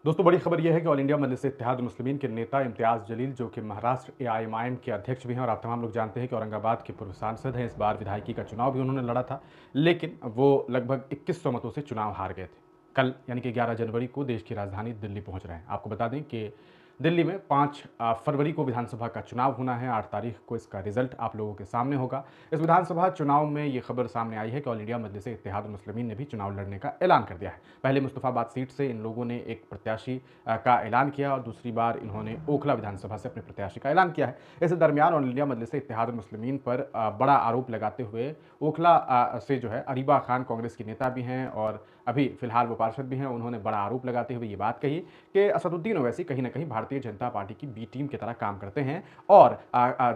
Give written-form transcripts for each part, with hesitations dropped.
दोस्तों, बड़ी खबर यह है कि ऑल इंडिया मजलिस-ए-इत्तेहाद-उल-मुस्लिमीन के नेता इम्तियाज़ जलील, जो कि महाराष्ट्र एआईएमआईएम के अध्यक्ष भी हैं और आप तमाम लोग जानते हैं कि औरंगाबाद के पूर्व सांसद हैं। इस बार विधायकी का चुनाव भी उन्होंने लड़ा था, लेकिन वो लगभग 2100 मतों से चुनाव हार गए थे। कल यानी कि 11 जनवरी को देश की राजधानी दिल्ली पहुंच रहे हैं। आपको बता दें कि दिल्ली में 5 फरवरी को विधानसभा का चुनाव होना है। 8 तारीख को इसका रिजल्ट आप लोगों के सामने होगा। इस विधानसभा चुनाव में ये खबर सामने आई है कि ऑल इंडिया मजलिस-ए-इत्तेहाद-उल-मुस्लिमीन ने भी चुनाव लड़ने का ऐलान कर दिया है। पहले मुस्तफाबाद सीट से इन लोगों ने एक प्रत्याशी का ऐलान किया और दूसरी बार इन्होंने ओखला विधानसभा से अपने प्रत्याशी का ऐलान किया है। इस दरमियान ऑल इंडिया मजलिस-ए-इत्तेहाद-उल-मुस्लिमीन पर बड़ा आरोप लगाते हुए ओखला से जो है अरीबा खान, कांग्रेस की नेता भी हैं और अभी फिलहाल वो पार्षद भी हैं। उन्होंने बड़ा आरोप लगाते हुए ये बात कही कि असदुद्दीन ओवैसी कहीं न कहीं भारतीय जनता पार्टी की बी टीम की तरह काम करते हैं और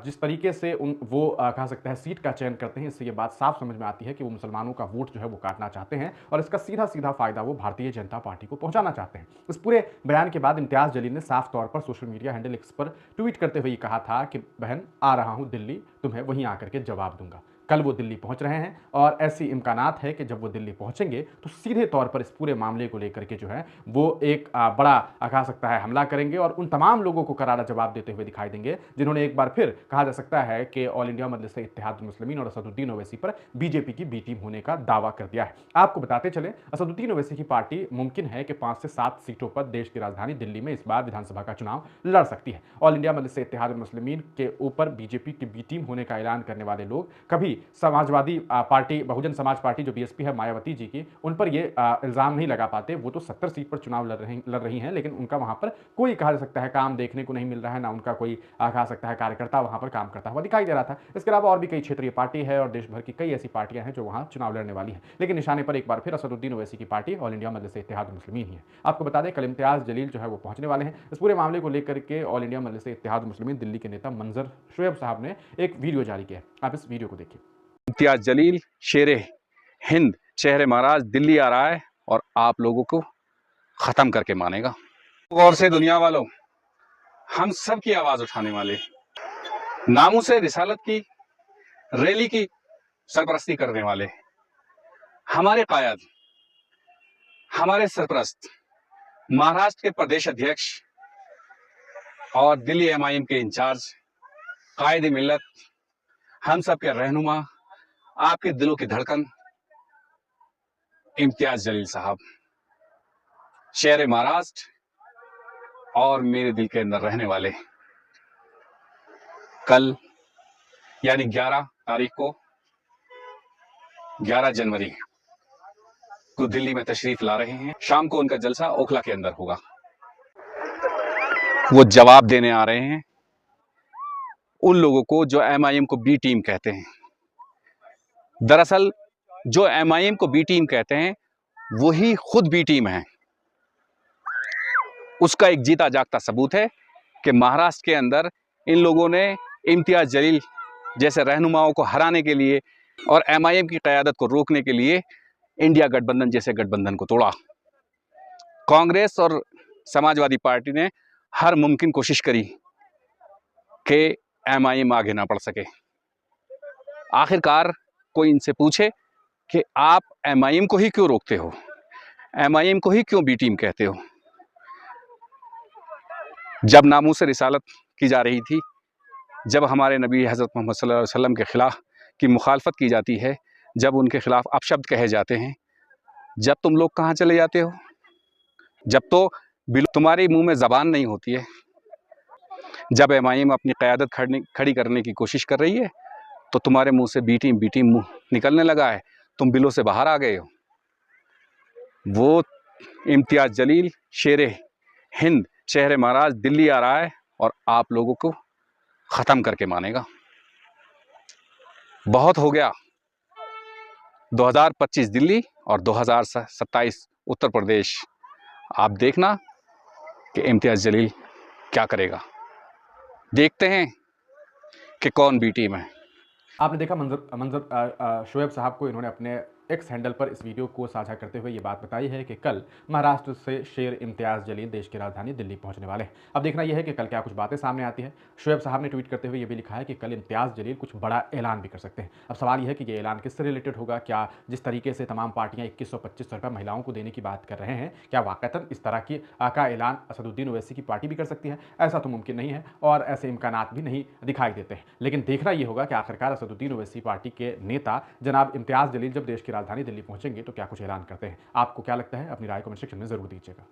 जिस तरीके से वो कह सकते हैं सीट का चयन करते हैं, इससे ये बात साफ समझ में आती है कि वो मुसलमानों का वोट जो है वो काटना चाहते हैं और इसका सीधा-सीधा फायदा वो भारतीय जनता पार्टी को पहुंचाना चाहते हैं। इस पूरे बयान के बाद इम्तियाज जलील ने साफ तौर पर सोशल मीडिया हैंडल एक्स पर ट्वीट करते हुए ये कहा था कि बहन, आ रहा हूं दिल्ली, तुम्हें वहीं आकर के जवाब दूंगा। कल वो दिल्ली पहुंच रहे हैं और ऐसी इम्कानात है कि जब वो दिल्ली पहुंचेंगे तो सीधे तौर पर इस पूरे मामले को लेकर के जो है वो एक बड़ा कहा सकता है हमला करेंगे और उन तमाम लोगों को करारा जवाब देते हुए दिखाई देंगे जिन्होंने एक बार फिर कहा जा सकता है कि ऑल इंडिया मजलिस-ए-इत्तेहाद-उल-मुस्लिमीन और असदुद्दीन ओवैसी पर बीजेपी की बी टीम होने का दावा कर दिया है। आपको बताते चले, असदुद्दीन ओवैसी की पार्टी मुमकिन है कि 5 से 7 सीटों पर देश की राजधानी दिल्ली में इस बार विधानसभा का चुनाव लड़ सकती है। ऑल इंडिया मजलिस-ए-इत्तेहाद-उल-मुस्लिमीन के ऊपर बीजेपी की बी टीम होने का ऐलान करने वाले लोग कभी समाजवादी पार्टी, बहुजन समाज पार्टी जो बीएसपी है मायावती जी की, उन पर ये इल्ज़ाम नहीं लगा पाते। वो तो 70 सीट पर चुनाव लड़ रही हैं, लेकिन उनका वहाँ पर कोई कहा जा सकता है काम देखने को नहीं मिल रहा है, ना उनका कोई कहा सकता है कार्यकर्ता वहाँ पर काम करता हुआ दिखाई दे रहा था। इसके अलावा और भी कई क्षेत्रीय पार्टी है और देश भर की कई ऐसी पार्टियां हैं जो वहाँ चुनाव लड़ने वाली हैं, लेकिन निशाने पर एक बार फिर असदुद्दीन ओवैसी की पार्टी ऑल इंडिया मजलिस-ए-इत्तेहाद-उल-मुस्लिमीन ही है। आपको बता दें, कल इम्तियाज जलील जो है वो पहुंचने वाले हैं। इस पूरे मामले को लेकर के ऑल इंडिया मजलिस-ए-इत्तेहाद-उल-मुस्लिमीन दिल्ली के नेता मंजर शुएब साहब ने एक वीडियो जारी किया है। आप इस वीडियो को देखिए। इम्तियाज जलील शेरे हिंद शहर महाराज दिल्ली आ रहा है और आप लोगों को खत्म करके मानेगा। गौर से दुनिया वालों, हम सब की आवाज उठाने वाले, नामों से रिसालत की रैली की सरपरस्ती करने वाले हमारे कायद, हमारे सरपरस्त, महाराष्ट्र के प्रदेश अध्यक्ष और दिल्ली एमआईएम के इंचार्ज, कायद मिल्लत, हम सब के रहनुमा, आपके दिलों की धड़कन इम्तियाज जलील साहब, शहर महाराष्ट्र और मेरे दिल के अंदर रहने वाले, कल यानी 11 तारीख को 11 जनवरी को दिल्ली में तशरीफ ला रहे हैं। शाम को उनका जलसा ओखला के अंदर होगा। वो जवाब देने आ रहे हैं उन लोगों को जो एमआईएम को बी टीम कहते हैं। दरअसल जो एमआईएम को बी टीम कहते हैं वही खुद बी टीम है। उसका एक जीता जागता सबूत है कि महाराष्ट्र के अंदर इन लोगों ने इम्तियाज जलील जैसे रहनुमाओं को हराने के लिए और एमआईएम की क़यादत को रोकने के लिए इंडिया गठबंधन जैसे गठबंधन को तोड़ा। कांग्रेस और समाजवादी पार्टी ने हर मुमकिन कोशिश करी कि एमआईएम आगे ना बढ़ सके। आखिरकार कोई इनसे पूछे कि आप एमआईएम को ही क्यों रोकते हो, एमआईएम को ही क्यों बी टीम कहते हो। जब नामूस रिसालत की जा रही थी, जब हमारे नबी हज़रत मोहम्मद सल्लल्लाहु अलैहि वसल्लम के ख़िलाफ़ की मुखालफत की जाती है, जब उनके ख़िलाफ़ अपशब्द कहे जाते हैं, जब तुम लोग कहाँ चले जाते हो? जब तो तुम्हारे मुंह में ज़बान नहीं होती है। जब एमआईएम अपनी क़यादत खड़ी करने की कोशिश कर रही है तो तुम्हारे मुंह से बी टीम मुंह निकलने लगा है, तुम बिलों से बाहर आ गए हो। वो इम्तियाज जलील शेरे हिंद शहर महाराज दिल्ली आ रहा है और आप लोगों को ख़त्म करके मानेगा। बहुत हो गया। 2025 दिल्ली और 2027 उत्तर प्रदेश। आप देखना कि इम्तियाज जलील क्या करेगा। देखते हैं कि कौन बी टीम है। आपने देखा मंजर मंजर शुएब साहब को इन्होंने अपने एक्स हैंडल पर इस वीडियो को साझा करते हुए ये बात बताई है कि कल महाराष्ट्र से शेर इम्तियाज़ जलील देश की राजधानी दिल्ली पहुंचने वाले हैं। अब देखना यह है कि कल क्या कुछ बातें सामने आती है। शोएब साहब ने ट्वीट करते हुए ये भी लिखा है कि कल इम्तियाज़ जलील कुछ बड़ा ऐलान भी कर सकते हैं। अब सवाल यह है कि ये ऐलान किससे रिलेटेड होगा? क्या जिस तरीके से तमाम पार्टियां 2125 रुपये महिलाओं को देने की बात कर रहे हैं, क्या वाकईतन इस तरह की का ऐलान असदुद्दीन ओवैसी की पार्टी भी कर सकती है? ऐसा तो मुमकिन नहीं है और ऐसे इम्कानात भी नहीं दिखाई देते हैं। लेकिन देखना यह होगा कि आखिरकार असदुद्दीन ओवैसी पार्टी के नेता जनाब इम्तियाज़ जलील जब देश की राजधानी दिल्ली पहुंचेंगे तो क्या कुछ ऐलान करते हैं। आपको क्या लगता है? अपनी राय कमेंट सेक्शन में जरूर दीजिएगा।